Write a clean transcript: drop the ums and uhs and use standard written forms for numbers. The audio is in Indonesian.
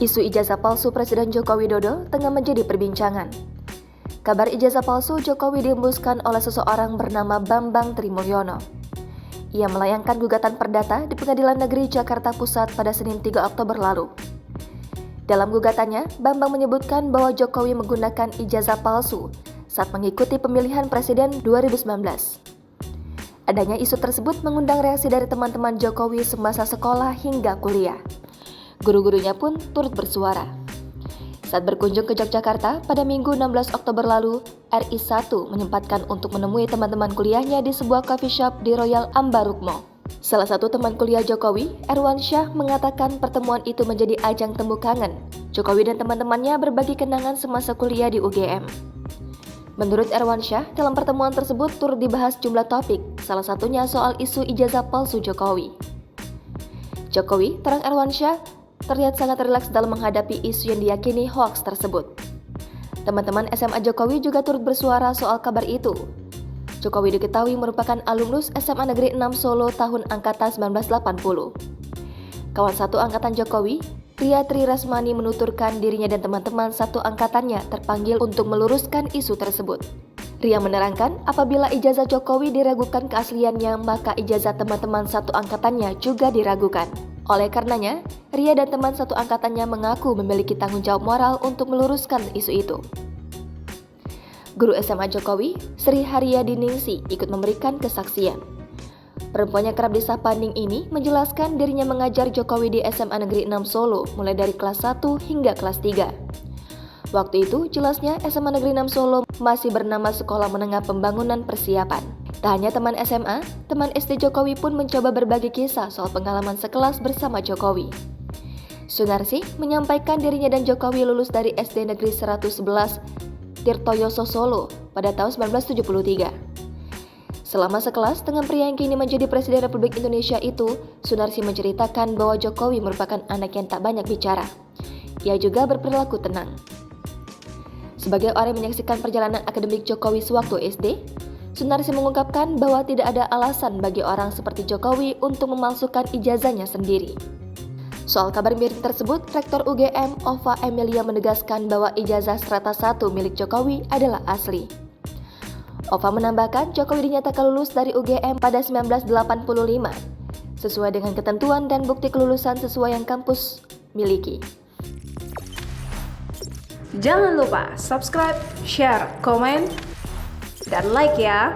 Isu ijazah palsu Presiden Joko Widodo tengah menjadi perbincangan. Kabar ijazah palsu Jokowi dihembuskan oleh seseorang bernama Bambang Trimulyono. Ia melayangkan gugatan perdata di Pengadilan Negeri Jakarta Pusat pada Senin 3 Oktober lalu. Dalam gugatannya, Bambang menyebutkan bahwa Jokowi menggunakan ijazah palsu saat mengikuti pemilihan Presiden 2019. Adanya isu tersebut mengundang reaksi dari teman-teman Jokowi semasa sekolah hingga kuliah. Guru-gurunya pun turut bersuara. Saat berkunjung ke Yogyakarta pada Minggu 16 Oktober lalu, RI1 menyempatkan untuk menemui teman-teman kuliahnya di sebuah coffee shop di Royal Ambarukmo. Salah satu teman kuliah Jokowi, Erwansyah, mengatakan pertemuan itu menjadi ajang temu kangen. Jokowi dan teman-temannya berbagi kenangan semasa kuliah di UGM. Menurut Erwansyah, dalam pertemuan tersebut turut dibahas jumlah topik, salah satunya soal isu ijazah palsu Jokowi. Jokowi, terang Erwansyah, terlihat sangat rileks dalam menghadapi isu yang diyakini hoaks tersebut. Teman-teman SMA Jokowi juga turut bersuara soal kabar itu. Jokowi diketahui merupakan alumnus SMA Negeri 6 Solo tahun angkatan 1980. Kawan satu angkatan Jokowi, Ria Tri Rasmani, menuturkan dirinya dan teman-teman satu angkatannya terpanggil untuk meluruskan isu tersebut. Ria menerangkan apabila ijazah Jokowi diragukan keasliannya, maka ijazah teman-teman satu angkatannya juga diragukan. Oleh karenanya, Ria dan teman satu angkatannya mengaku memiliki tanggung jawab moral untuk meluruskan isu itu. Guru SMA Jokowi, Sri Haryadiningsi, ikut memberikan kesaksian. Perempuan yang kerap disapa Ning ini menjelaskan dirinya mengajar Jokowi di SMA Negeri 6 Solo mulai dari kelas 1 hingga kelas 3. Waktu itu, jelasnya SMA Negeri 6 Solo masih bernama Sekolah Menengah Pembangunan Persiapan. Tak hanya teman SMA, teman SD Jokowi pun mencoba berbagi kisah soal pengalaman sekelas bersama Jokowi. Sunarsi menyampaikan dirinya dan Jokowi lulus dari SD Negeri 111 Tirtoyoso Solo pada tahun 1973. Selama sekelas dengan pria yang kini menjadi Presiden Republik Indonesia itu, Sunarsi menceritakan bahwa Jokowi merupakan anak yang tak banyak bicara. Ia juga berperilaku tenang. Sebagai orang yang menyaksikan perjalanan akademik Jokowi sewaktu SD, Sunarsi mengungkapkan bahwa tidak ada alasan bagi orang seperti Jokowi untuk memalsukan ijazahnya sendiri. Soal kabar miring tersebut, Rektor UGM Ova Emilia menegaskan bahwa ijazah strata 1 milik Jokowi adalah asli. Ova menambahkan Jokowi dinyatakan lulus dari UGM pada 1985, sesuai dengan ketentuan dan bukti kelulusan sesuai yang kampus miliki. Jangan lupa subscribe, share, komen, dan like ya.